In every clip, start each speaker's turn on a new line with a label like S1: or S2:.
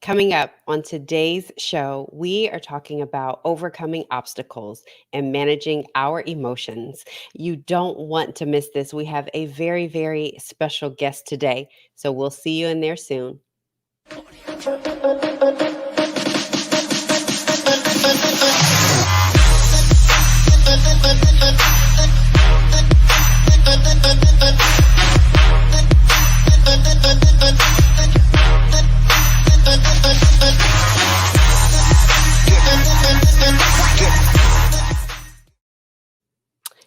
S1: Coming up on today's show, we are talking about overcoming obstacles and managing our emotions. You don't want to miss this. We have a very, very special guest today. So we'll see you in there soon.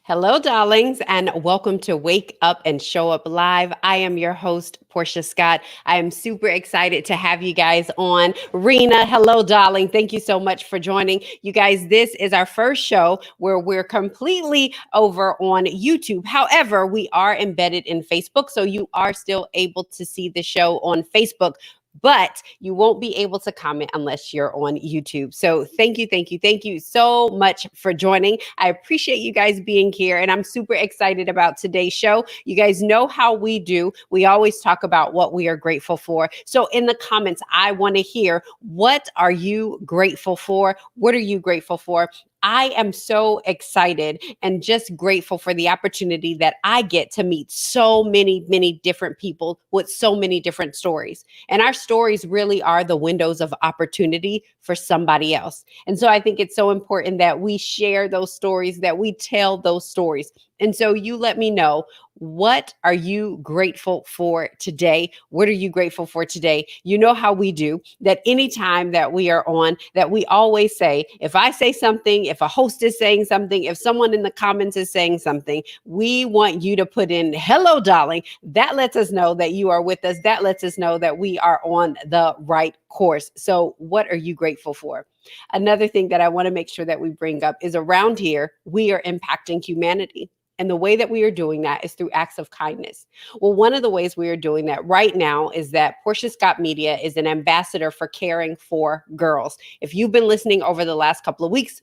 S1: Hello, darlings, and welcome to Wake Up and Show Up Live. I am your host, Portia Scott. I am super excited to have you guys on. Rena, hello, darling. Thank you so much for joining. You guys, this is our first show where we're completely over on YouTube. However, we are embedded in Facebook, so you are still able to see the show on Facebook, but you won't be able to comment unless you're on YouTube. So thank you so much for joining. I appreciate you guys being here, and I'm super excited about today's show. You guys know how we do. We always talk about what we are grateful for. So in the comments, I want to hear, what are you grateful for? What are you grateful for? I am so excited and just grateful for the opportunity that I get to meet so many different people with so many different stories. And our stories really are the windows of opportunity for somebody else. And so I think it's so important that we share those stories, that we tell those stories. And so you let me know, what are you grateful for today? What are you grateful for today? You know how we do that anytime that we are on, that we always say, if I say something, if a host is saying something, if someone in the comments is saying something, we want you to put in, hello, darling. That lets us know that you are with us. That lets us know that we are on the right course. So what are you grateful for? Another thing that I want to make sure that we bring up is, around here, we are impacting humanity. And the way that we are doing that is through acts of kindness. Well, one of the ways we are doing that right now is that Portia Scott Media is an ambassador for Caring for Girls. If you've been listening over the last couple of weeks,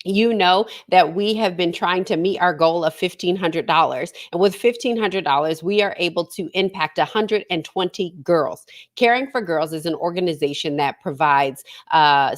S1: you know that we have been trying to meet our goal of $1,500. And with $1,500, we are able to impact 120 girls. Caring for Girls is an organization that provides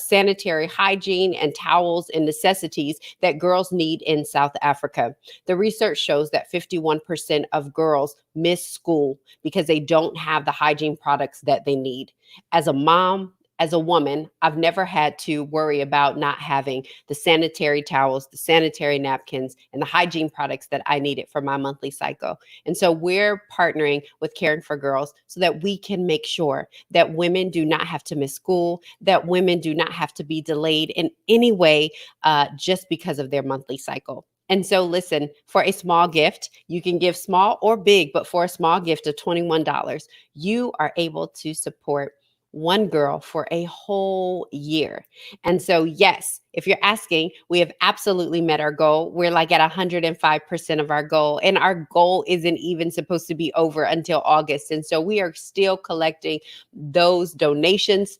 S1: sanitary hygiene and towels and necessities that girls need in South Africa. The research shows that 51% of girls miss school because they don't have the hygiene products that they need. As a mom, as a woman, I've never had to worry about not having the sanitary towels, the sanitary napkins, and the hygiene products that I needed for my monthly cycle. And so we're partnering with Caring for Girls so that we can make sure that women do not have to miss school, that women do not have to be delayed in any way just because of their monthly cycle. And so listen, for a small gift, you can give small or big, but for a small gift of $21, you are able to support one girl for a whole year. And so, yes, if you're asking, we have absolutely met our goal. We're like at 105% of our goal, and our goal isn't even supposed to be over until August. And so we are still collecting those donations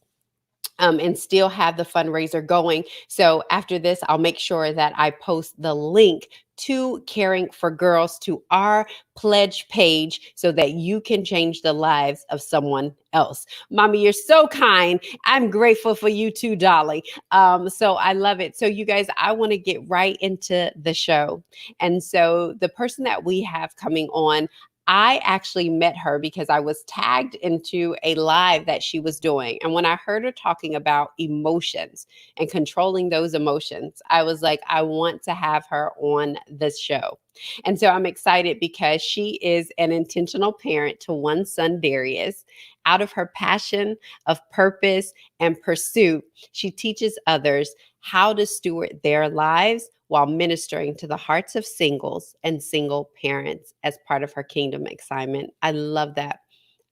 S1: and still have the fundraiser going. So after this, I'll make sure that I post the link to Caring for Girls to our pledge page so that you can change the lives of someone else. Mommy, you're so kind. I'm grateful for you too, Dolly. So I love it. So you guys, I want to get right into the show. And so the person that we have coming on, I actually met her because I was tagged into a live that she was doing. And when I heard her talking about emotions and controlling those emotions, I was like, I want to have her on this show. And so I'm excited because she is an intentional parent to one son, Darius. Out of her passion of purpose and pursuit, she teaches others how to steward their lives while ministering to the hearts of singles and single parents as part of her kingdom assignment. I love that.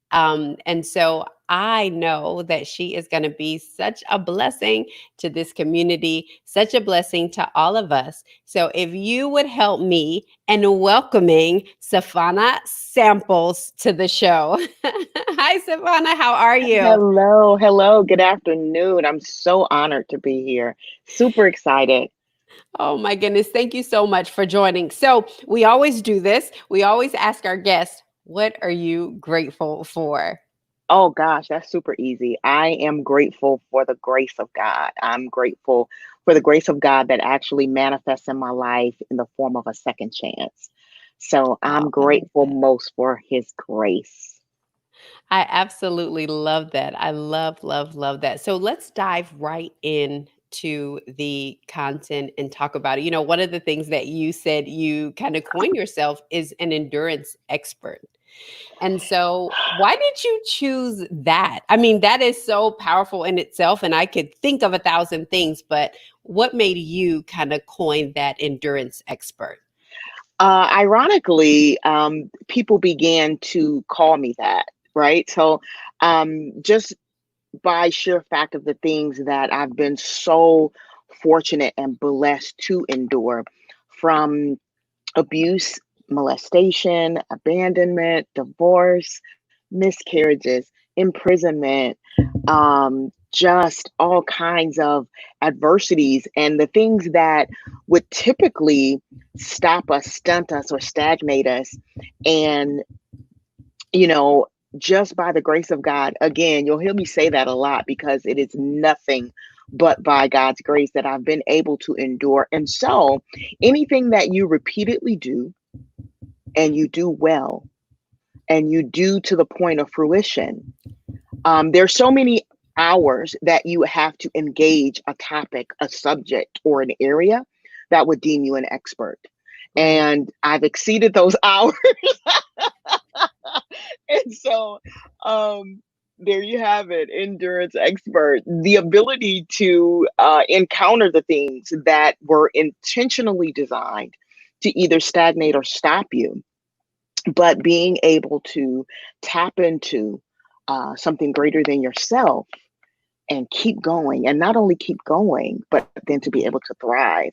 S1: And so I know that she is going to be such a blessing to this community, such a blessing to all of us. So if you would help me in welcoming Savannah Samples to the show. Hi, Savannah. How are you?
S2: Hello. Good afternoon. I'm so honored to be here. Super excited.
S1: Oh my goodness. Thank you so much for joining. So we always do this. We always ask our guests, what are you grateful for?
S2: Oh gosh, that's super easy. I am grateful for the grace of God. I'm grateful for the grace of God that actually manifests in my life in the form of a second chance. So
S1: Oh,
S2: I'm
S1: I love
S2: grateful
S1: that.
S2: most for his grace.
S1: I absolutely love that. I love, love, love that. So let's dive right in to the content and talk about it. One of the things that you said you kind of coined yourself is an endurance expert. And so, why did you choose that? I mean, that is so powerful in itself, and I could think of a thousand things, but what made you kind of coin that endurance expert?
S2: Ironically, people began to call me that, right? So just by sheer fact of the things that I've been so fortunate and blessed to endure, from abuse, molestation, abandonment, divorce, miscarriages, imprisonment, just all kinds of adversities and the things that would typically stop us, stunt us, or stagnate us. And, you know, just by the grace of God, again, you'll hear me say that a lot because it is nothing but by God's grace that I've been able to endure. And so anything that you repeatedly do and you do well and you do to the point of fruition, there's so many hours that you have to engage a topic, a subject, or an area that would deem you an expert.
S1: Right.
S2: And I've exceeded those hours. And so there you have it, endurance expert, the ability to encounter the things that were intentionally designed to either stagnate or stop you, but being able to tap into something greater than yourself and keep going, and not only keep going, but then to be able to thrive.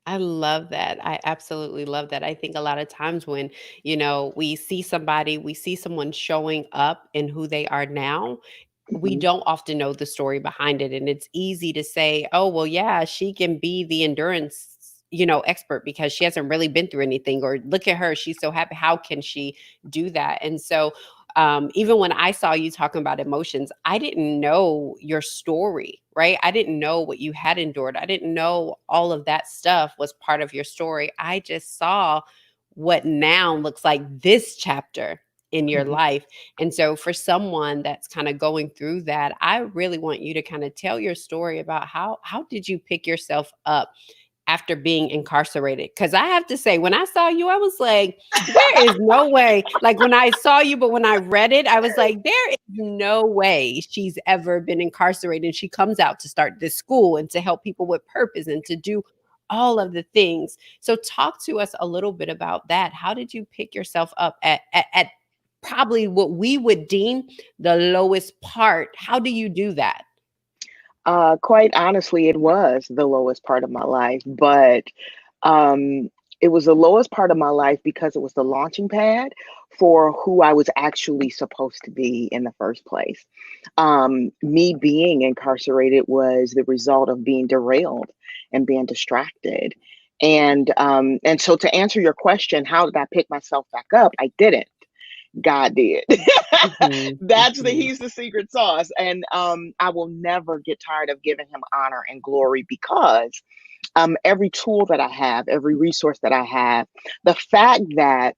S1: I love that. I absolutely love that. I think a lot of times when, we see somebody, we see someone showing up in who they are now, we
S2: Mhm.
S1: don't often know the story behind it. And it's easy to say, oh, well, yeah, she can be the endurance, expert because she hasn't really been through anything, or look at her, she's so happy. How can she do that? And so, even when I saw you talking about emotions, I didn't know your story, right? I didn't know what you had endured. I didn't know all of that stuff was part of your story. I just saw what now looks like this chapter in your
S2: Mhm.
S1: life. And so, for someone that's kind of going through that, I really want you to kind of tell your story about how did you pick yourself up after being incarcerated? Because I have to say, when I saw you, I was like, there is no way. Like when I saw you, but when I read it, I was like, there is no way she's ever been incarcerated. And she comes out to start this school and to help people with purpose and to do all of the things. So, talk to us a little bit about that. How did you pick yourself up at probably what we would deem the lowest part? How do you do that?
S2: Quite honestly, it was the lowest part of my life, but um, it was the lowest part of my life because it was the launching pad for who I was actually supposed to be in the first place. Me being incarcerated was the result of being derailed and being distracted. And so to answer your question, how did I pick myself back up? I didn't. God did.
S1: Mhm,
S2: That's the
S1: mhm.
S2: he's the secret sauce. And I will never get tired of giving him honor and glory because every tool that I have, every resource that I have, the fact that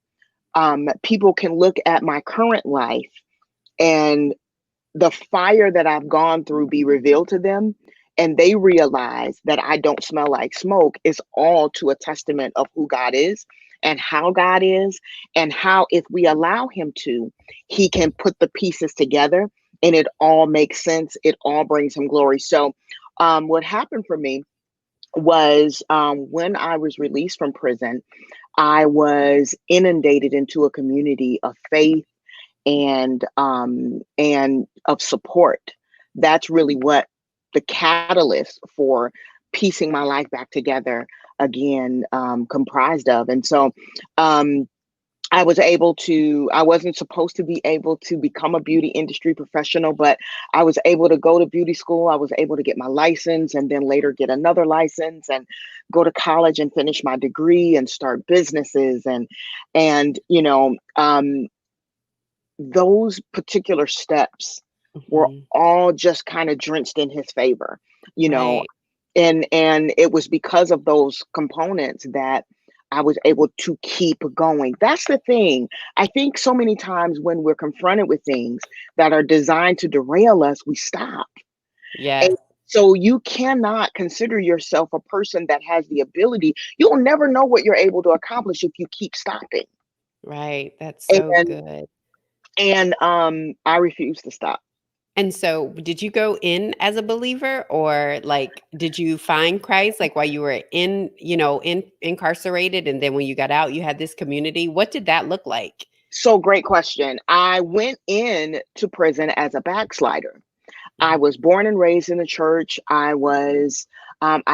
S2: people can look at my current life and the fire that I've gone through be revealed to them, and they realize that I don't smell like smoke, is all to a testament of who God is and how God is, and how, if we allow Him to, He can put the pieces together and it all makes sense. It all brings Him glory. So, what happened for me was when I was released from prison, I was inundated into a community of faith and of support. That's really what the catalyst for piecing my life back together again comprised of. And so um, I wasn't supposed to be able to become a beauty industry professional, but I was able to go to beauty school. I was able to get my license and then later get another license and go to college and finish my degree and start businesses and those particular steps were
S1: Mhm.
S2: all just kind of drenched in his favor, you know,
S1: Right.
S2: and it was because of those components that I was able to keep going. That's the thing. I think so many times when we're confronted with things that are designed to derail us, we stop. And
S1: Yes.
S2: so you cannot consider yourself a person that has the ability. You'll never know what you're able to accomplish if you keep stopping.
S1: Right. That's so
S2: And
S1: good.
S2: I refuse to stop.
S1: And so, did you go in as a believer, or like did you find Christ like while you were in, incarcerated, and then when you got out, you had this community? What did that look like?
S2: So great question. I went in to prison as a backslider. I
S1: Mhm,
S2: was born and raised in the church. I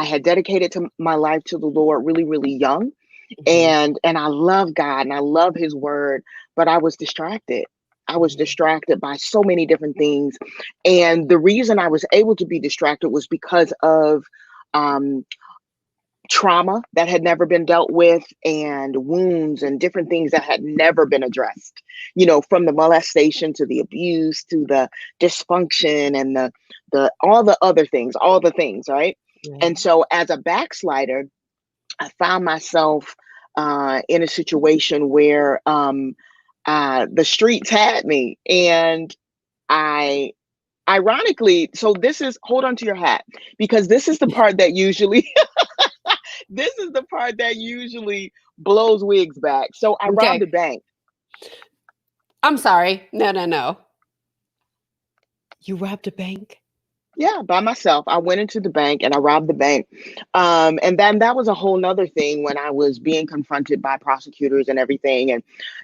S2: had dedicated to my life to the Lord really, really young,
S1: mhm,
S2: and I love God and I love His Word, but I was distracted. I was
S1: mhm.
S2: distracted by so many different things, and the reason I was able to be distracted was because of um, trauma that had never been dealt with and wounds and different things that had never been addressed, from the molestation to the abuse to the dysfunction and the all the things, right? And
S1: Right.
S2: so as a backslider, I found myself in a situation where the streets had me. And I ironically, so this is, hold on to your hat, because this is the part that usually this is the part that usually blows wigs back. So I robbed
S1: Okay.
S2: a bank.
S1: I'm sorry. No, no, no. You robbed a bank?
S2: Yeah, by myself. I went into the bank and I robbed the bank. And then that was a whole nother thing when I was being confronted by prosecutors and everything. And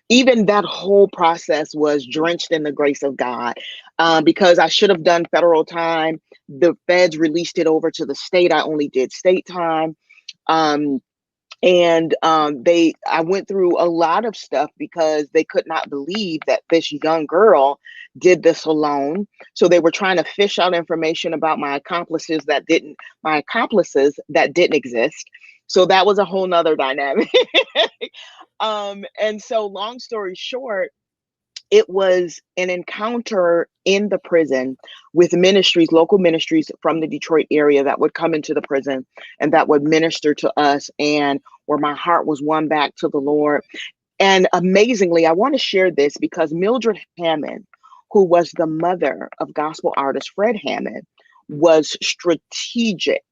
S2: even that whole process was drenched in the grace of God, because I should have done federal time. The feds released it over to the state. I only did state time. Um, and they I went through a lot of stuff because they could not believe that this young girl did this alone. So they were trying to fish out information about my accomplices that didn't exist. So that was a whole nother dynamic. And so long story short, it was an encounter in the prison with ministries, local ministries from the Detroit area that would come into the prison and that would minister to us, and where my heart was won back to the Lord. And amazingly, I want to share this because Mildred Hammond, who was the mother of gospel artist Fred Hammond, was strategic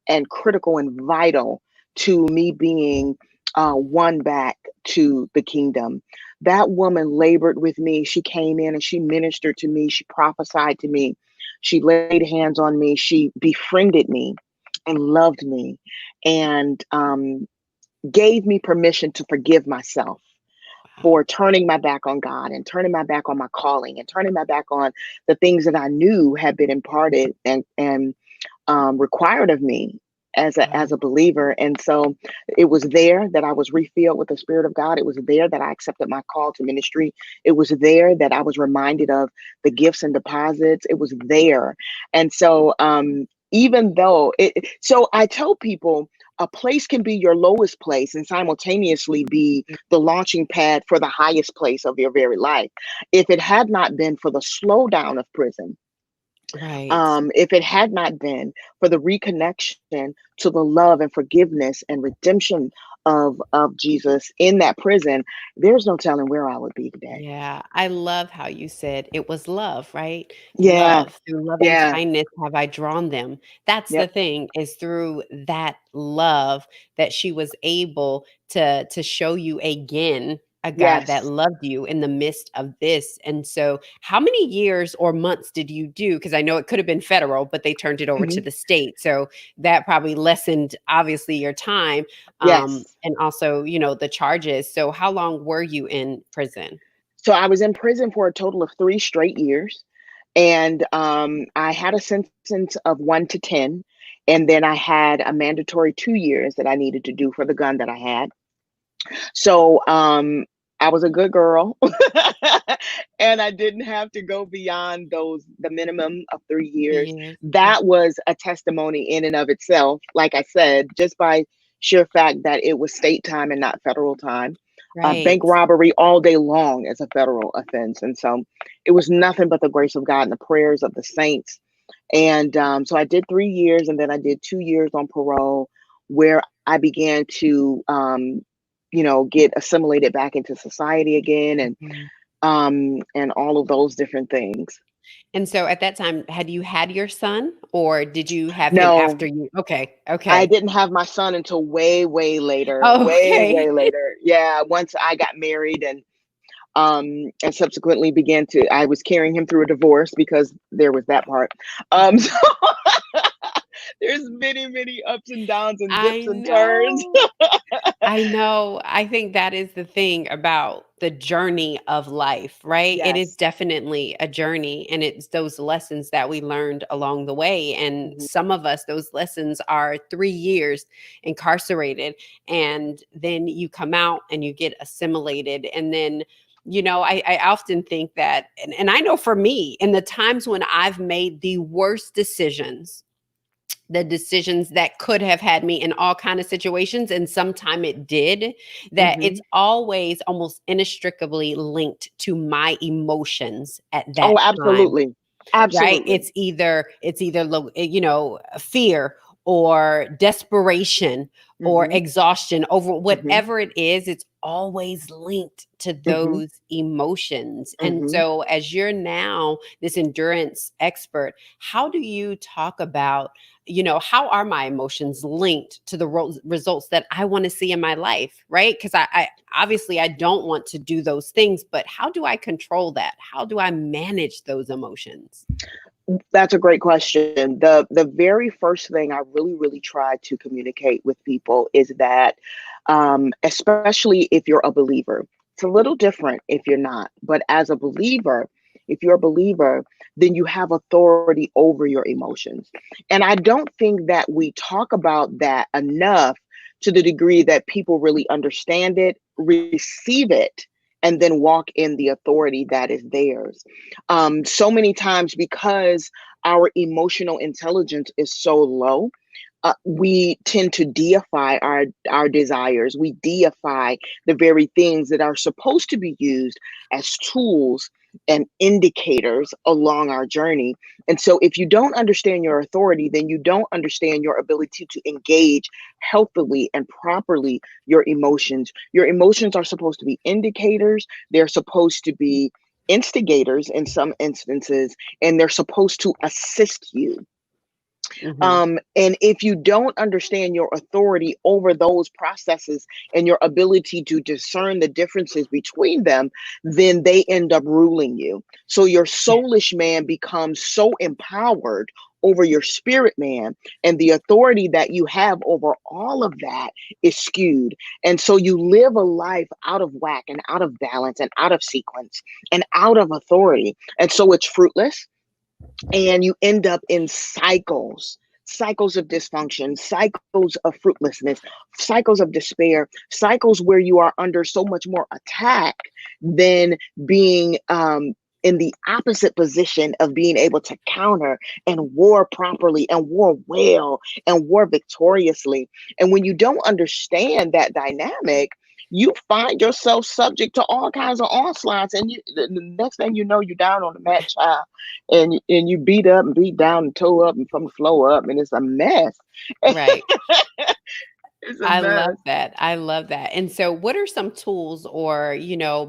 S2: and critical and vital to me being won back to the kingdom. That woman labored with me. She came in and she ministered to me. She prophesied to me. She laid hands on me. She befriended me and loved me, and gave me permission to forgive myself
S1: Wow.
S2: for turning my back on God and turning my back on my calling and turning my back on the things that I knew had been imparted and required of me as
S1: Wow.
S2: a believer. And so it was there that I was refilled with the Spirit of God. It was there that I accepted my call to ministry. It was there that I was reminded of the gifts and deposits. It was there. And so even though so I tell people, a place can be your lowest place and simultaneously be the launching pad for the highest place of your very life. If it had not been for the slowdown of prison,
S1: Right.
S2: if it had not been for the reconnection to the love and forgiveness and redemption of Jesus in that prison, there's no telling where I would be today.
S1: Yeah, I love how you said it was love, right?
S2: Yeah,
S1: Love. Through loving
S2: yeah,
S1: kindness have I drawn them. That's the
S2: yep,
S1: thing, is through that love that she was able to show you again a God that
S2: yes.
S1: loved you in the midst of this. And so, how many years or months did you do? Because I know it could have been federal, but they turned it over to
S2: Mhm.
S1: the state. So that probably lessened obviously your time,
S2: Yes.
S1: and also, the charges. So how long were you in prison?
S2: So I was in prison for a total of 3 straight years. And I had a sentence of 1 to 10. And then I had a mandatory 2 years that I needed to do for the gun that I had. So I was a good girl. And I didn't have to go beyond the minimum of 3 years.
S1: Years. Yeah.
S2: That was a testimony in and of itself. Like I said, just by sheer fact that it was state time and not federal time.
S1: Right.
S2: Bank robbery all day long as a federal offense. And so it was nothing but the grace of God and the prayers of the saints. And so I did 3 years, and then I did 2 years on parole, where I began to, get assimilated back into society again,
S1: Mhm.
S2: and all of those different things.
S1: And so at that time, had you had your son or did you have him
S2: No,
S1: after you? Okay.
S2: I
S1: Okay.
S2: didn't have my son until way, way later, way,
S1: Okay.
S2: way later. Yeah, once I got married, and subsequently began to, I was carrying him through a divorce because there was that part. So there's many, many ups and downs and
S1: I
S2: dips and turns.
S1: know. I know. I think that is the thing about the journey of life, right? It is
S2: Yes.
S1: definitely a journey, and it's those lessons that we learned along the way. And
S2: Mhm.
S1: some of us, those lessons are 3 years incarcerated, and then you come out and you get assimilated. And then, I often think that, and I know for me, in the times when I've made the worst decisions, the decisions that could have had me in all kind of situations, and sometime it did, that it's
S2: Mhm.
S1: always almost inextricably linked to my emotions at that
S2: Oh,
S1: time,
S2: absolutely.
S1: right?
S2: Absolutely.
S1: It's either fear or desperation or
S2: Mhm.
S1: exhaustion over
S2: Mhm.
S1: whatever it is. It's always linked to
S2: Mhm.
S1: those emotions. And
S2: Mhm.
S1: so, as you're now this endurance expert, how do you talk about, how are my emotions linked to the results that I want to see in my life, right? Because I obviously I don't want to do those things, but how do I control that? How do I manage those emotions?
S2: That's a great question. The very first thing I really, really try to communicate with people is that, especially if you're a believer, it's a little different if you're not. But as a believer, if you're a believer, then you have authority over your emotions. And I don't think that we talk about that enough, to the degree that people really understand it, receive it, and then walk in the authority that is theirs. So many times, because our emotional intelligence is so low, we tend to deify our desires. We deify the very things that are supposed to be used as tools and indicators along our journey. And so, if you don't understand your authority, then you don't understand your ability to engage healthily and properly your emotions. Your emotions are supposed to be indicators. They're supposed to be instigators in some instances, and they're supposed to assist you.
S1: Hmm.
S2: And if you don't understand your authority over those processes and your ability to discern the differences between them, then they end up ruling you. So your soulish man becomes so empowered over your spirit man, and the authority that you have over all of that is skewed. And so you live a life out of whack and out of balance and out of sequence and out of authority. And so it's fruitless, and you end up in cycles of dysfunction, cycles of fruitlessness, cycles of despair, cycles where you are under so much more attack than being in the opposite position of being able to counter and war properly and war well and war victoriously. And when you don't understand that dynamic, you find yourself subject to all kinds of onslaughts, and the next thing you know, you're down on the mat, child, and you beat up and beat down and toe up and from the floor up, and it's a mess.
S1: Right.
S2: It's a
S1: I love
S2: mess.
S1: that. I love that. And so, what are some tools or,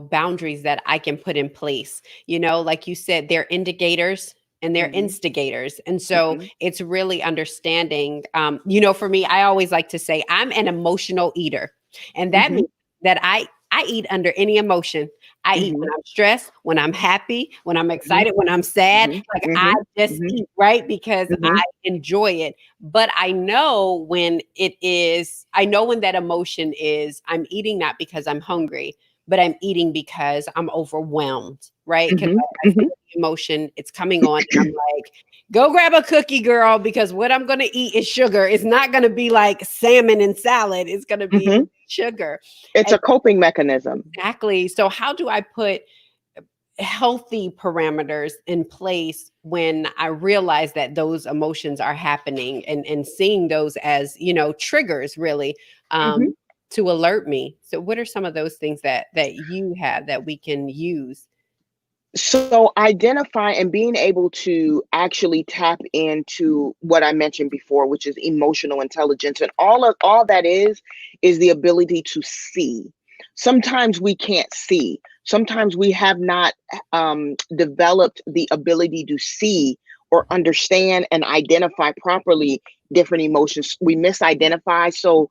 S1: boundaries that I can put in place? Like you said, they're indicators and they're
S2: Hmm.
S1: instigators. And so,
S2: Hmm.
S1: it's really understanding. For me, I always like to say I'm an emotional eater. And that
S2: Hmm.
S1: means that I eat under any emotion. I eat when
S2: Hmm.
S1: I'm stressed, when I'm happy, when I'm
S2: Hmm.
S1: excited, when I'm sad.
S2: Hmm.
S1: Like I
S2: Hmm.
S1: just
S2: Hmm.
S1: eat, right? Because
S2: Hmm.
S1: I enjoy it, but I know when that emotion is, I'm eating not because I'm hungry, but I'm eating because I'm overwhelmed, right? Because
S2: Hmm.
S1: I feel the emotion, it's coming on, and I'm like, go grab a cookie, girl, because what I'm going to eat is sugar. It's not going to be like salmon and salad, it's going to be
S2: Hmm.
S1: sugar.
S2: It's
S1: And
S2: a coping mechanism.
S1: exactly. So, how do I put healthy parameters in place when I realize that those emotions are happening, and seeing those as, triggers really?
S2: Hmm.
S1: Um, to alert me. So what are some of those things that you have that we can use?
S2: So identify and being able to actually tap into what I mentioned before, which is emotional intelligence. And all that is the ability to see. Sometimes we can't see. Sometimes we have not developed the ability to see or understand and identify properly different emotions. We misidentify. So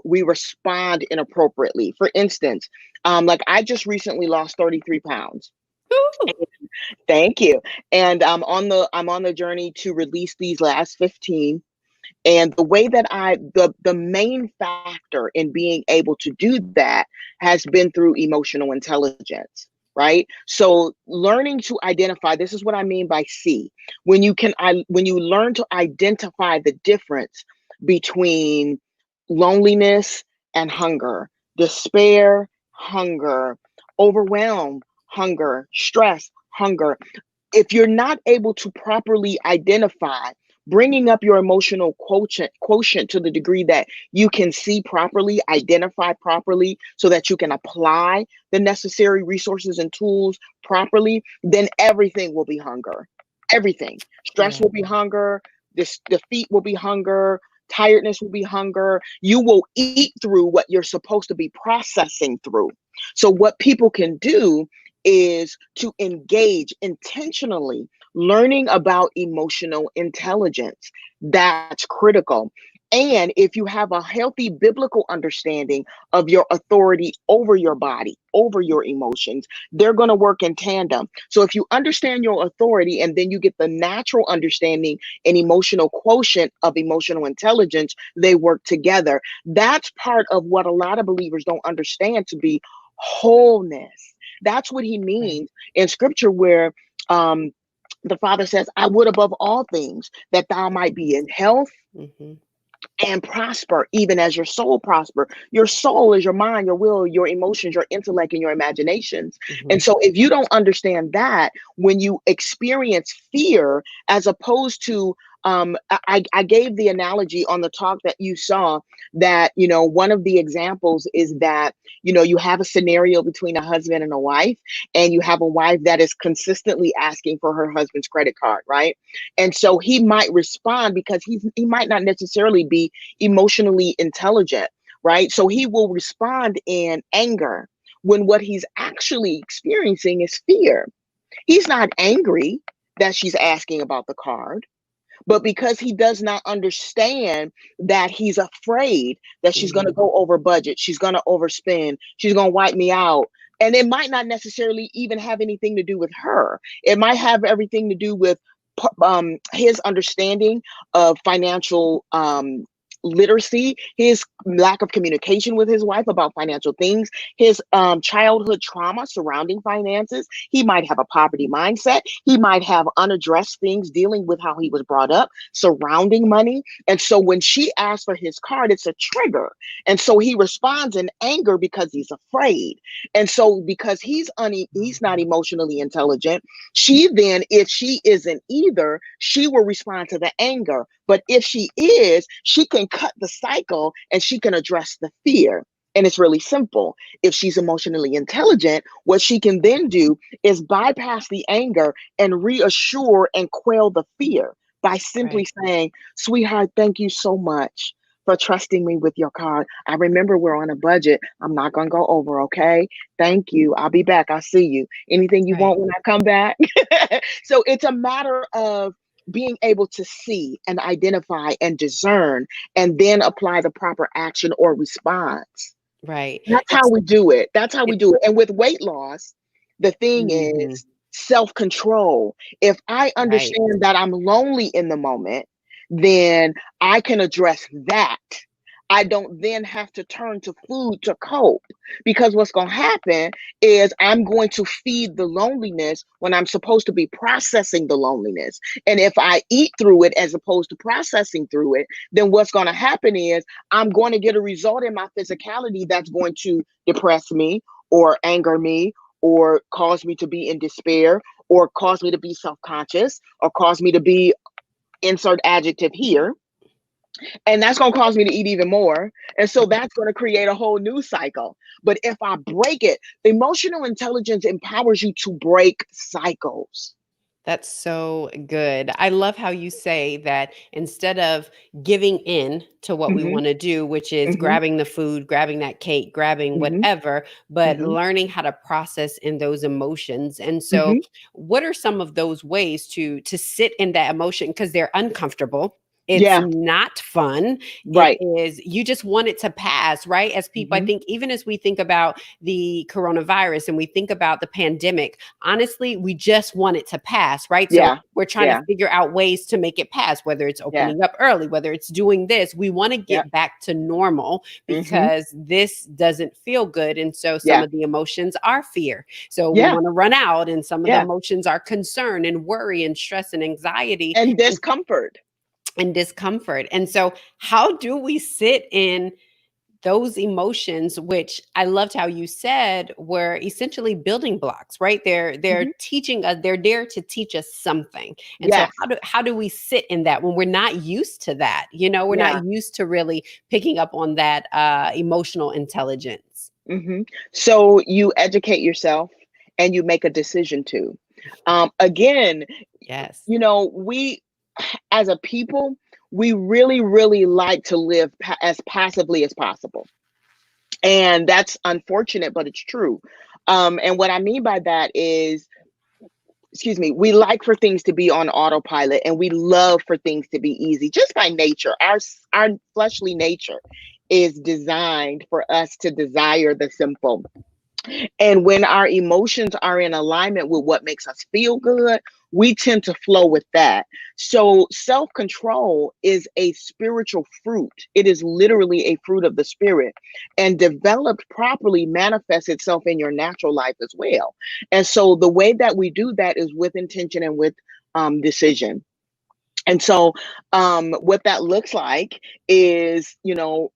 S2: we respond inappropriately. For instance, like I just recently lost 33 pounds.
S1: Ooh,
S2: Thank you. And I'm on the journey to release these last 15. And the way that the main factor in being able to do that has been through emotional intelligence, right? So learning to identify, this is what I mean by see. When you learn to identify the difference between loneliness and hunger, despair, hunger, overwhelm, hunger, stress, hunger. If you're not able to properly identify, bringing up your emotional quotient to the degree that you can see properly, identify properly, so that you can apply the necessary resources and tools properly, then everything will be hunger. Everything. Stress
S1: right.
S2: will be hunger, this defeat will be hunger, tiredness will be hunger. You will eat through what you're supposed to be processing through. So what people can do is to engage intentionally learning about emotional intelligence. That's critical. And if you have a healthy biblical understanding of your authority over your body, over your emotions, they're going to work in tandem. So if you understand your authority and then you get the natural understanding and emotional quotient of emotional intelligence, they work together. That's part of what a lot of believers don't understand to be wholeness. That's what he
S1: Right.
S2: means in scripture, where um, the Father says, I would above all things that thou might be in health
S1: Hmm.
S2: and prosper, even as your soul prosper. Your soul is your mind, your will, your emotions, your intellect, and your imaginations.
S1: Hmm.
S2: And so if you don't understand that, when you experience fear, as opposed to I gave the analogy on the talk that you saw, that one of the examples is that you have a scenario between a husband and a wife, and you have a wife that is consistently asking for her husband's credit card, right? And so he might respond because he might not necessarily be emotionally intelligent, right? So he will respond in anger when what he's actually experiencing is fear. He's not angry that she's asking about the card, but because he does not understand that he's afraid that she's going to
S1: Hmm.
S2: go over budget, she's going to overspend, she's going to wipe me out. And it might not necessarily even have anything to do with her. It might have everything to do with his understanding of financial literacy, his lack of communication with his wife about financial things, his childhood trauma surrounding finances. He might have a poverty mindset. He might have unaddressed things dealing with how he was brought up surrounding money. And so when she asks for his card, it's a trigger. And so he responds in anger because he's afraid. And so because he's not emotionally intelligent, she then, if she isn't either, she will respond to the anger. But if she is, she can cut the cycle and she can address the fear. And it's really simple. If she's emotionally intelligent, what she can then do is bypass the anger and reassure and quell the fear by simply
S1: Right.
S2: saying, sweetheart, thank you so much for trusting me with your card. I remember we're on a budget. I'm not going to go over, okay? Thank you. I'll be back. I'll see you. Anything you
S1: Right.
S2: want when I come back? So it's a matter of being able to see and identify and discern and then apply the proper action or response.
S1: Right.
S2: That's how
S1: It's
S2: we do it. That's how we
S1: it,
S2: do it. And with weight loss, the thing
S1: hmm.
S2: is self-control. If I
S1: Right.
S2: understand that I'm lonely in the moment, then I can address that. I don't then have to turn to food to cope, because what's going to happen is I'm going to feed the loneliness when I'm supposed to be processing the loneliness. And if I eat through it as opposed to processing through it, then what's going to happen is I'm going to get a result in my physicality that's going to depress me or anger me or cause me to be in despair or cause me to be self conscious or cause me to be insert adjective here. And that's going to cause me to eat even more. And so that's going to create a whole new cycle. But if I break it, emotional intelligence empowers you to break cycles.
S1: That's so good. I love how you say that instead of giving in to what we
S2: Hmm.
S1: want to do, which is
S2: Hmm.
S1: grabbing the food, grabbing that cake, grabbing
S2: Hmm.
S1: whatever, but
S2: Hmm.
S1: learning how to process in those emotions. And so,
S2: Hmm.
S1: what are some of those ways to sit in that emotion because they're uncomfortable? It's
S2: Yeah.
S1: not fun. It
S2: Right.
S1: is, you just want it to pass, right? As people, I
S2: Hmm.
S1: think, even as we think about the coronavirus and we think about the pandemic, honestly, we just want it to pass, right? So
S2: Yeah.
S1: we're trying to
S2: Yeah.
S1: figure out ways to make it pass, whether it's
S2: Yeah.
S1: opening up early, whether it's doing this. We want to
S2: Yeah.
S1: get back to normal
S2: Hmm.
S1: because this doesn't feel good. And so some
S2: Yeah.
S1: of the emotions are fear. So we
S2: Yeah.
S1: want to run out, and some of the
S2: Yeah.
S1: emotions are concern and worry and stress and anxiety
S2: And discomfort.
S1: and discomfort. And so, how do we sit in those emotions, which I loved how you said were essentially building blocks, right? They're
S2: Hmm.
S1: teaching us, they're there to teach us something. And so
S2: Yes.
S1: how do we sit in that when we're not used to that? We're
S2: Yeah.
S1: not used to really picking up on that emotional intelligence.
S2: Hmm. So you educate yourself and you make a decision to. Again,
S1: Yes.
S2: we as a people, we really, really like to live as passively as possible. And that's unfortunate, but it's true. And what I mean by that is, excuse me, we like for things to be on autopilot and we love for things to be easy just by nature. Our fleshly nature is designed for us to desire the simple. And when our emotions are in alignment with what makes us feel good, we tend to flow with that. So, self control is a spiritual fruit. It is literally a fruit of the spirit, and developed properly manifests itself in your natural life as well. And so, the way that we do that is with intention and with decision. And so, what that looks like is,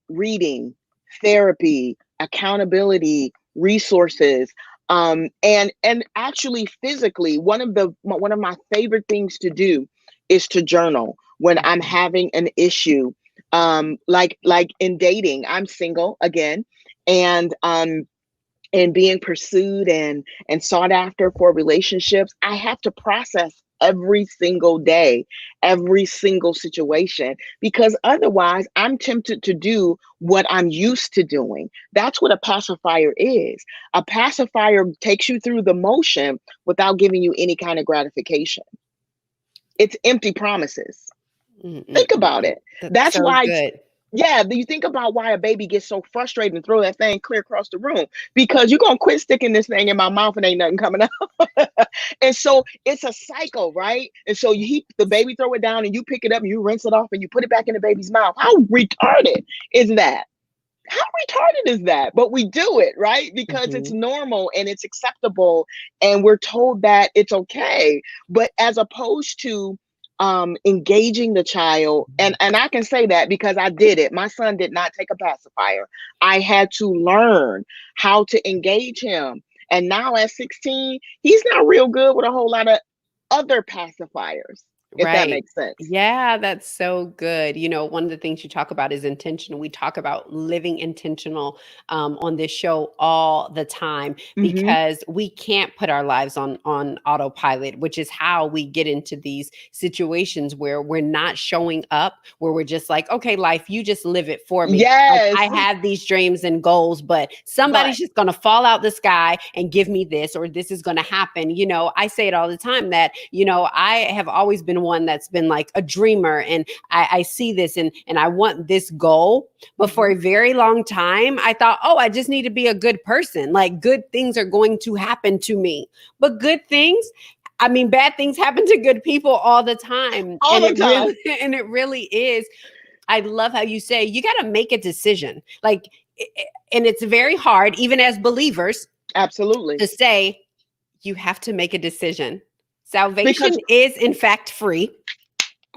S2: reading, therapy, accountability, resources, and actually physically, one of my favorite things to do is to journal when I'm
S1: Mhm.
S2: having an issue. Like in dating, I'm single again, and being pursued and sought after for relationships, I have to process every single day, every single situation, because otherwise I'm tempted to do what I'm used to doing. That's what a pacifier is. A pacifier takes you through the motion without giving you any kind of gratification. It's empty promises.
S1: Mm, mm,
S2: Think
S1: mm,
S2: about
S1: mm.
S2: it.
S1: That's
S2: That's
S1: so
S2: why
S1: good.
S2: yeah, you think about why a baby gets so frustrated and throw that thing clear across the room because you're gonna quit sticking this thing in my mouth and ain't nothing coming out. And so it's a cycle, right? And so the baby throw it down and you pick it up and you rinse it off and you put it back in the baby's mouth. How retarded is that? How retarded is that? But we do it, right? Because it's
S1: Mhm.
S2: normal and it's acceptable and we're told that it's okay. But as opposed to engaging the child, and I can say that because I did it. My son did not take a pacifier. I had to learn how to engage him. And now at 16, he's not real good with a whole lot of other pacifiers, if that
S1: Right.
S2: makes sense.
S1: Yeah, that's so good. One of the things you talk about is intentional. We talk about living intentional on this show all the time
S2: Hmm.
S1: because we can't put our lives on autopilot, which is how we get into these situations where we're not showing up, where we're just like, okay, life, you just live it for me. Like
S2: Yes,
S1: I have these dreams and goals, but
S2: but
S1: somebody's just going to fall out the sky and give me this, or this is going to happen. I say it all the time that, I have always been one that's been like a dreamer, and I see this and I want this goal. But for
S2: mhm.
S1: a very long time, I thought, oh, I just need to be a good person. Like good things are going to happen to me. But good things, I mean, bad things happen to good people all the time.
S2: All
S1: And
S2: the
S1: it
S2: time.
S1: really, and it really is. I love how you say you got to make a decision. And it's very hard, even as believers,
S2: Absolutely.
S1: to say you have to make a decision. Salvation
S2: Because,
S1: is, in fact, free.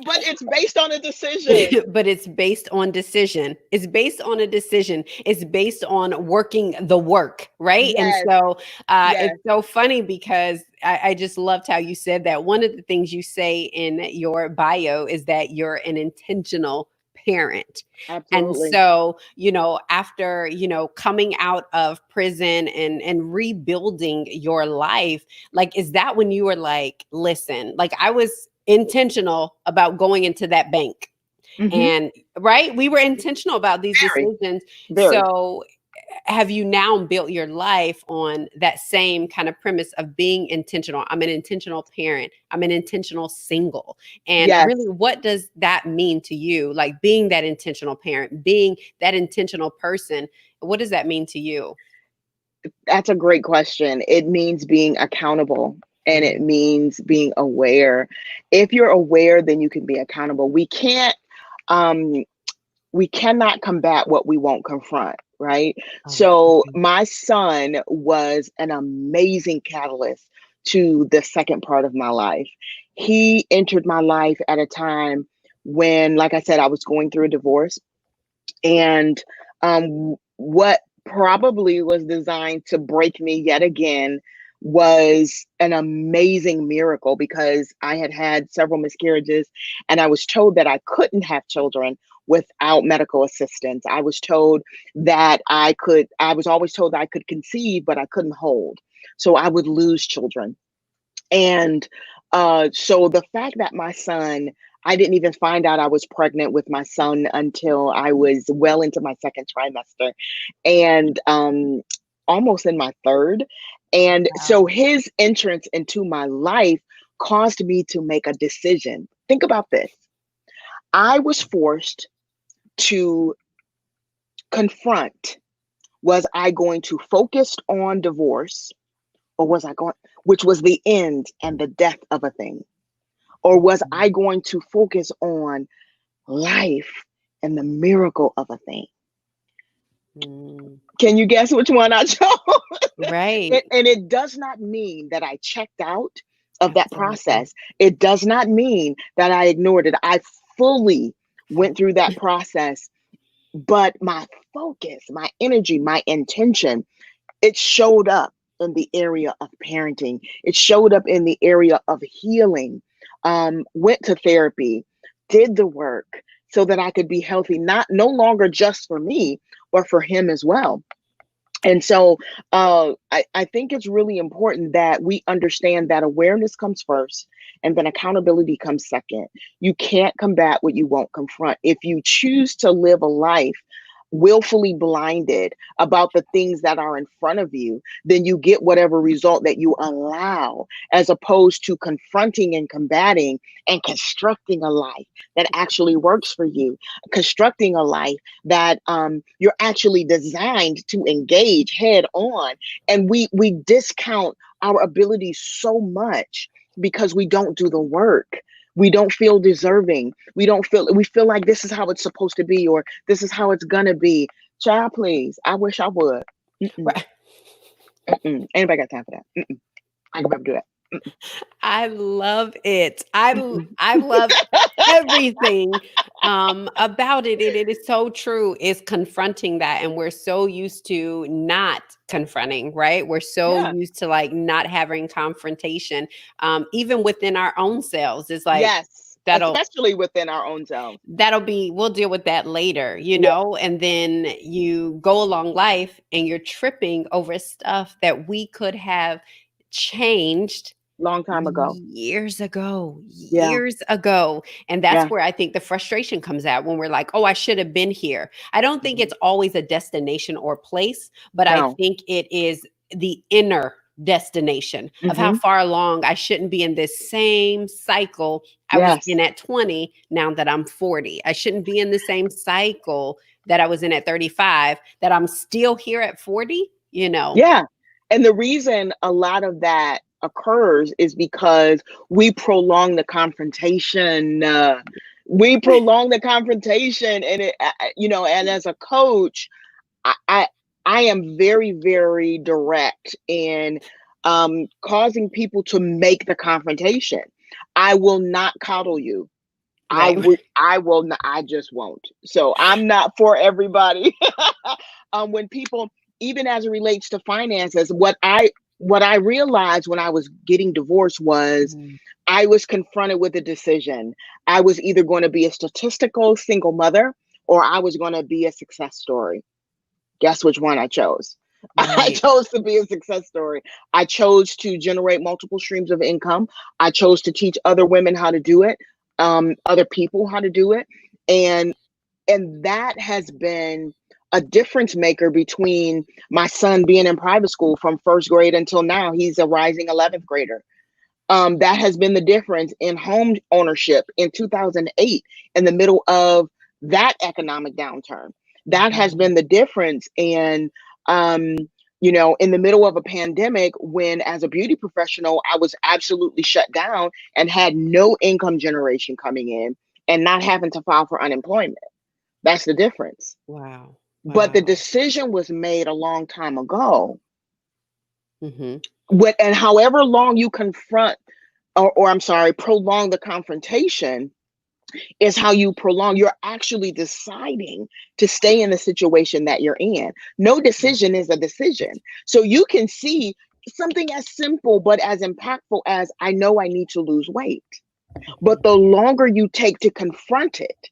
S2: but it's based on a decision.
S1: But it's based on decision. It's based on a decision. It's based on working the work, right? And
S2: Yes,
S1: so
S2: yes.
S1: it's so funny because I just loved how you said that. One of the things you say in your bio is that you're an intentional parent. And
S2: Absolutely.
S1: so, after, coming out of prison and rebuilding your life, like, is that when you were like, listen, like, I was intentional about going into that bank,
S2: Hmm.
S1: and right, we were intentional about these
S2: Very,
S1: decisions.
S2: very.
S1: So have you now built your life on that same kind of premise of being intentional? I'm an intentional parent. I'm an intentional single. And
S2: Yes,
S1: really, what does that mean to you? Like, being that intentional parent, being that intentional person, what does that mean to you?
S2: that's a great question. It means being accountable and it
S1: Mhm.
S2: means being aware. If you're aware, then you can be accountable. Um, we cannot combat what we won't confront, right?
S1: Oh,
S2: So
S1: mhm.
S2: my son was an amazing catalyst to the second part of my life. He entered my life at a time when, like I said, I was going through a divorce. And what probably was designed to break me yet again was an amazing miracle because I had had several miscarriages and I was told that I couldn't have children without medical assistance. I was told that I was always told that I could conceive, but I couldn't hold. So I would lose children. And so the fact that my son, I didn't even find out I was pregnant with my son until I was well into my second trimester and almost in my third. And so
S1: Wow.
S2: his entrance into my life caused me to make a decision. Think about this. I was forced to confront, was I going to focus on divorce or was I going, which was the end and the death of a thing? Or was I going to focus on life and the miracle of a thing?
S1: Mm.
S2: Can you guess which one I chose?
S1: Right.
S2: And it does not mean that I checked out of that
S1: Absolutely.
S2: process. It does not mean that I ignored it. I fully went through that process, but my focus, my energy, my intention, it showed up in the area of parenting. It showed up in the area of healing. Went to therapy, did the work so that I could be healthy, not no longer just for me, but for him as well. And so I think it's really important that we understand that awareness comes first and then accountability comes second. You can't combat what you won't confront. If you choose to live a life willfully blinded about the things that are in front of you, then you get whatever result that you allow, as opposed to confronting and combating and constructing a life that actually works for you, constructing a life that you're actually designed to engage head on. And we discount our abilities so much because we don't do the work. We don't feel deserving. We feel like this is how it's supposed to be or this is how it's gonna be. Child, please. I wish I would. Mm-mm,
S1: Right.
S2: mm-mm. Anybody got time for that? Mm-mm. I can never do that. Mm-mm,
S1: I love it. I
S2: mm-mm.
S1: love everything about it. It is so true. Is confronting that, and we're so used to not confronting, right? We're so
S2: Yeah.
S1: used to like not having confrontation, even within our own selves. It's like
S2: Yes.
S1: that'll
S2: Especially within our own selves.
S1: that'll be we'll deal with that later,
S2: Yeah.
S1: and then you go along life and you're tripping over stuff that we could have changed
S2: Long time ago.
S1: years ago,
S2: Yeah.
S1: years ago. And that's
S2: Yeah.
S1: where I think the frustration comes out when we're like, oh, I should have been here. I don't think
S2: Mhm.
S1: it's always a destination or place, but I
S2: No.
S1: think it is the inner destination of how
S2: Hmm.
S1: far along I shouldn't be in this same cycle I was
S2: Yes.
S1: in at 20 now that I'm 40. I shouldn't be in the same cycle that I was in at 35, that I'm still here at 40,
S2: Yeah. And the reason a lot of that occurs is because we prolong the confrontation. We prolong the confrontation, and and as a coach, I, I, I am very, very direct in causing people to make the confrontation. I will not coddle you.
S1: Right.
S2: I will not, I just won't. So I'm not for everybody. When people, even as it relates to finances, what I realized when I was getting divorced was
S1: Mhm.
S2: I was confronted with a decision. I was either going to be a statistical single mother or I was going to be a success story. Guess which one I chose? I
S1: Right.
S2: chose to be a success story. I chose to generate multiple streams of income. I chose to teach other women how to do it, other people how to do it. And that has been a difference maker between my son being in private school from first grade until now. He's a rising 11th grader. That has been the difference in home ownership in 2008 in the middle of that economic downturn. That has
S1: Mhm.
S2: been the difference. And, um, in the middle of a pandemic, when as a beauty professional, I was absolutely shut down and had no income generation coming in and not having to file for unemployment. That's the difference.
S1: Wow.
S2: But the
S1: Wow.
S2: decision was made a long time ago.
S1: Mhm.
S2: And however long you confront, or I'm sorry, prolong the confrontation, is how you prolong. You're actually deciding to stay in the situation that you're in. No
S1: Mm.
S2: decision is a decision. So you can see something as simple but as impactful as I know I need to lose weight. But
S1: Mhm.
S2: the longer you take to confront it,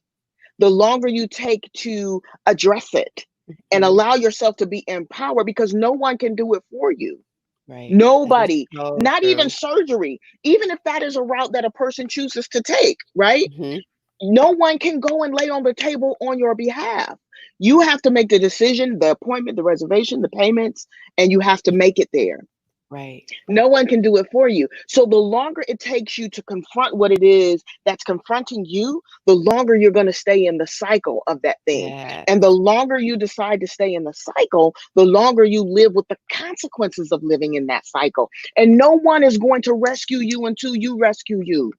S2: the longer you take to address it and
S1: Mhm.
S2: allow yourself to be empowered, because no one can do it for you.
S1: Right. That is
S2: Nobody,
S1: so
S2: not even
S1: true.
S2: surgery, even if that is a route that a person chooses to take, right?
S1: Mhm.
S2: No one can go and lay on the table on your behalf. You have to make the decision, the appointment, the reservation, the payments, and you have to make it there.
S1: Right.
S2: No one can do it for you. So the longer it takes you to confront what it is that's confronting you, the longer you're going to stay in the cycle of that thing.
S1: Yes.
S2: And the longer you decide to stay in the cycle, the longer you live with the consequences of living in that cycle. And no one is going to rescue you until you rescue you.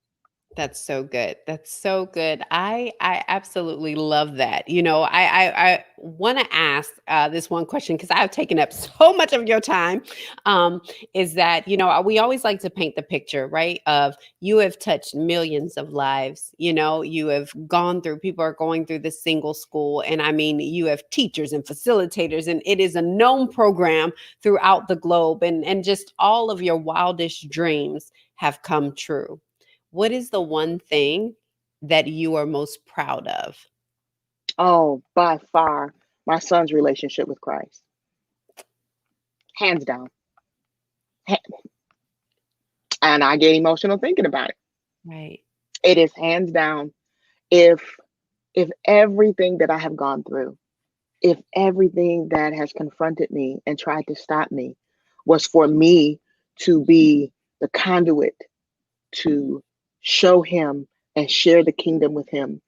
S1: That's so good. That's so good. I absolutely love that. I want to ask this one question because I've taken up so much of your time. Um, is that we always like to paint the picture, right? Of you have touched millions of lives. You have gone through. People are going through this single school, and I mean, you have teachers and facilitators, and it is a known program throughout the globe, and just all of your wildest dreams have come true. What is the one thing that you are most proud of?
S2: Oh, by far, my son's relationship with Christ, hands down. And I get emotional thinking about it.
S1: Right.
S2: It is hands down. If everything that I have gone through, if everything that has confronted me and tried to stop me was for me to be the conduit to show him and share the kingdom with him.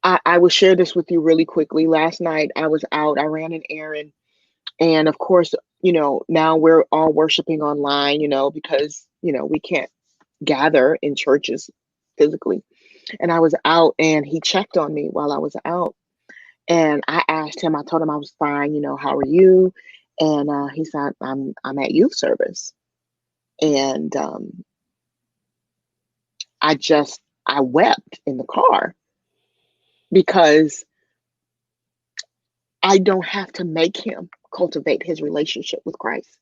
S2: I will share this with you really quickly. Last night I was out, I ran an errand, and of course, now we're all worshiping online, because, we can't gather in churches physically. And I was out and he checked on me while I was out. And I asked him, I told him I was fine, how are you? And he said, I'm at youth service. And I wept in the car because I don't have to make him cultivate his relationship with Christ.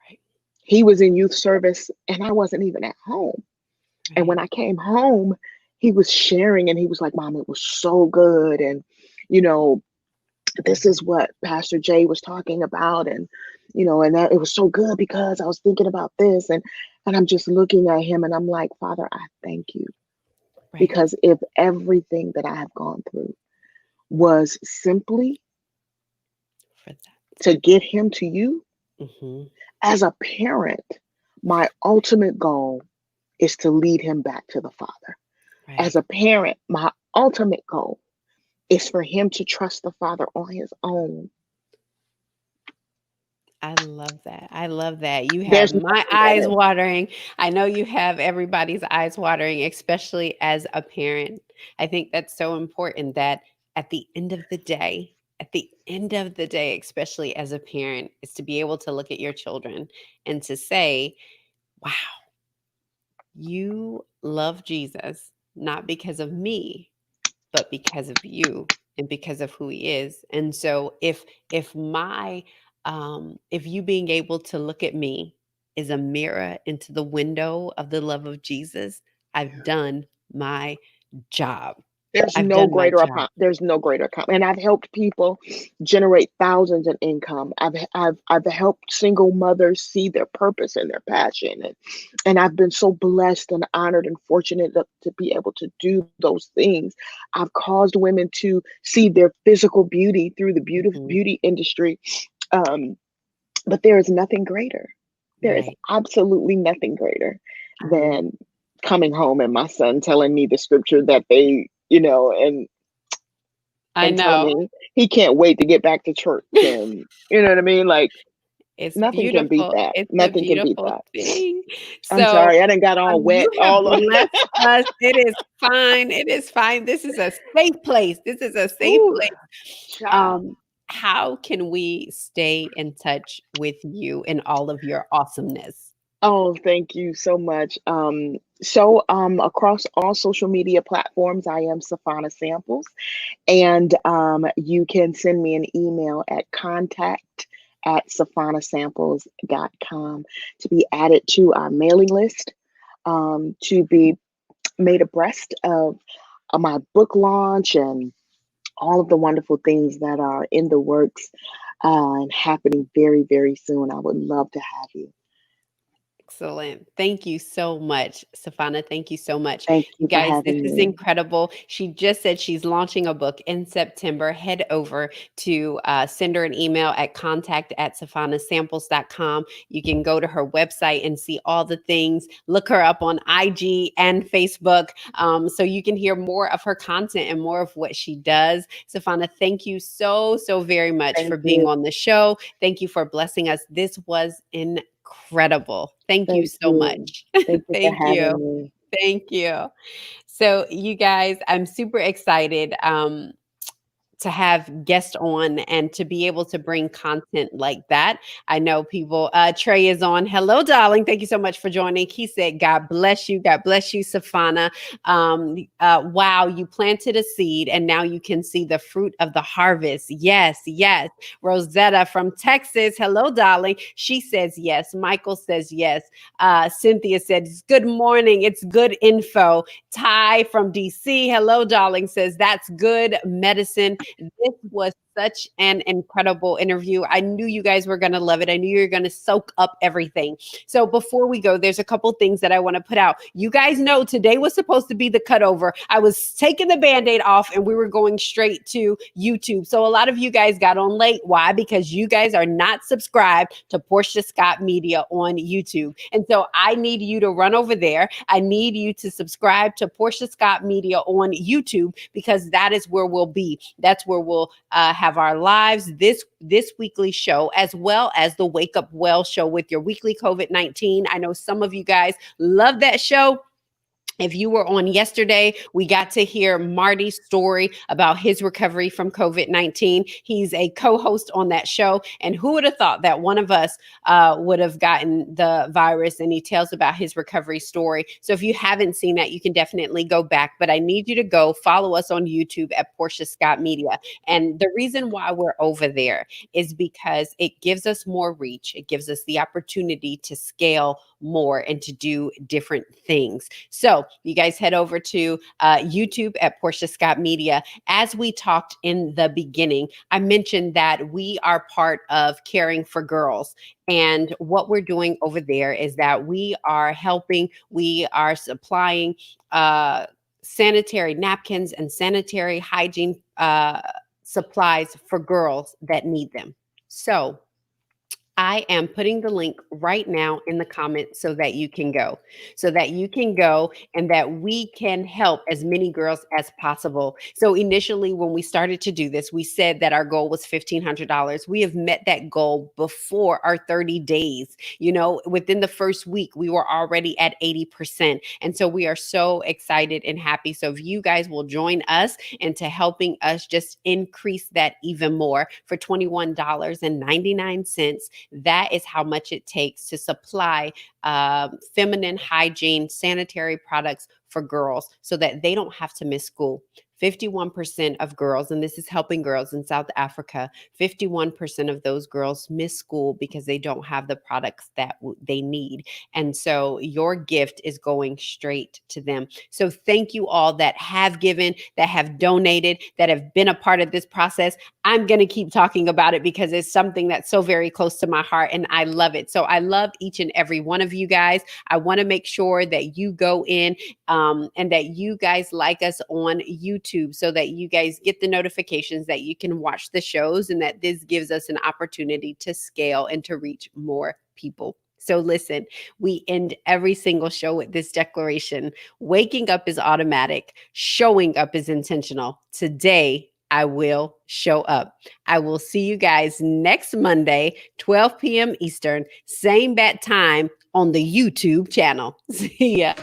S1: Right.
S2: He was in youth service and I wasn't even at home. And when
S1: Right.
S2: I came home, he was sharing and he was like, Mom, it was so good. And, you know, this
S1: Mhm.
S2: is what Pastor Jay was talking about. And, and that it was so good because I was thinking about this. And I'm just looking at him and I'm like, Father, I thank you.
S1: Right.
S2: Because if everything that I have gone through was simply
S1: For that.
S2: to get him to you,
S1: Mhm.
S2: as a parent, my ultimate goal is to lead him back to the Father. As
S1: Right.
S2: a parent, my ultimate goal is for him to trust the Father on his own.
S1: I love that. I love that. You have
S2: There's
S1: my
S2: nothing
S1: eyes
S2: better.
S1: watering. I know you have everybody's eyes watering, especially as a parent. I think that's so important that at the end of the day, especially as a parent, is to be able to look at your children and to say, wow, you love Jesus, not because of me, but because of you and because of who he is. And so if my if you being able to look at me is a mirror into the window of the love of Jesus, I've done my job. I've done my job.
S2: There's no greater and I've helped people generate thousands in income. I've helped single mothers see their purpose and their passion, and I've been so blessed and honored and fortunate to be able to do those things. I've caused women to see their physical beauty through the
S1: Mhm.
S2: beauty industry. Um, but there is nothing greater. There is
S1: Right.
S2: absolutely nothing greater
S1: Um,
S2: than coming home and my son telling me the scripture that they, you know,
S1: I
S2: and telling
S1: know.
S2: me he can't wait to get back to church, and you know what I mean? Like
S1: It's
S2: nothing can beat
S1: beautiful.
S2: that.
S1: It's a
S2: Nothing can beat
S1: beautiful
S2: that.
S1: thing.
S2: I'm
S1: So,
S2: sorry, I done got all wet
S1: you have
S2: all over.
S1: blessed us. It is fine. It is fine. This is a safe place. This is a safe
S2: Ooh,
S1: place.
S2: child.
S1: Um, how can we stay in touch with you and all of your awesomeness?
S2: Oh, thank you so much. Across all social media platforms, I am Safana Samples. And you can send me an email at contact@safanasamples.com to be added to our mailing list, to be made abreast of my book launch and all of the wonderful things that are in the works and happening very, very soon. I would love to have you.
S1: Excellent. Thank you so much, Safana. Thank you so much.
S2: Thank
S1: You
S2: you for
S1: guys, this
S2: having
S1: is
S2: me.
S1: incredible. She just said she's launching a book in September. Head over to send her an email at contact@safanasamples.com. You can go to her website and see all the things. Look her up on IG and Facebook, so you can hear more of her content and more of what she does. Safana, thank you so, so very much
S2: Thank
S1: for being
S2: you.
S1: on the show. Thank you for blessing us. This was incredible. Thank you
S2: Thank
S1: so
S2: you.
S1: much.
S2: Thank you for
S1: Thank you.
S2: having me.
S1: Thank you. So, you guys, I'm super excited. To have guests on and to be able to bring content like that. I know people, Trey is on. Hello, darling. Thank you so much for joining. He said, God bless you. God bless you, Safana. Wow, you planted a seed and now you can see the fruit of the harvest. Yes, yes. Rosetta from Texas. Hello, darling. She says yes. Michael says yes. Cynthia says, good morning. It's good info. Ty from DC. Hello, darling, says that's good medicine. This was such an incredible interview. I knew you guys were going to love it. I knew you were going to soak up everything. So before we go, there's a couple things that I want to put out. You guys know today was supposed to be the cutover. I was taking the Band-Aid off and we were going straight to YouTube. So a lot of you guys got on late. Why? Because you guys are not subscribed to Portia Scott Media on YouTube. And so I need you to run over there. I need you to subscribe to Portia Scott Media on YouTube, because that is where we'll be. That's where we'll have our lives, this weekly show, as well as the Wake Up Well show with your weekly COVID-19. I know some of you guys love that show. If you were on yesterday, we got to hear Marty's story about his recovery from COVID-19. He's a co-host on that show. And who would have thought that one of us would have gotten the virus? And he tells about his recovery story. So if you haven't seen that, you can definitely go back. But I need you to go follow us on YouTube at Portia Scott Media. And the reason why we're over there is because it gives us more reach. It gives us the opportunity to scale more and to do different things. So you guys head over to YouTube at Portia Scott Media. As we talked in the beginning, I mentioned that we are part of Caring for Girls. And what we're doing over there is that we are helping, we are supplying sanitary napkins and sanitary hygiene supplies for girls that need them. So I am putting the link right now in the comments so that you can go, and that we can help as many girls as possible. So initially, when we started to do this, we said that our goal was $1,500. We have met that goal before our 30 days. You know, within the first week, we were already at 80%. And so we are so excited and happy. So if you guys will join us into helping us just increase that even more for $21.99. That is how much it takes to supply feminine hygiene sanitary products for girls so that they don't have to miss school. 51% of girls, and this is helping girls in South Africa, 51% of those girls miss school because they don't have the products that they need. And so your gift is going straight to them. So thank you all that have given, that have donated, that have been a part of this process. I'm going to keep talking about it because it's something that's so very close to my heart and I love it. So I love each and every one of you guys. I want to make sure that you go in and that you guys like us on YouTube so that you guys get the notifications that you can watch the shows and that this gives us an opportunity to scale and to reach more people. So listen, we end every single show with this declaration. Waking up is automatic. Showing up is intentional. Today, I will show up. I will see you guys next Monday, 12 p.m. Eastern, same bat time on the YouTube channel. See ya.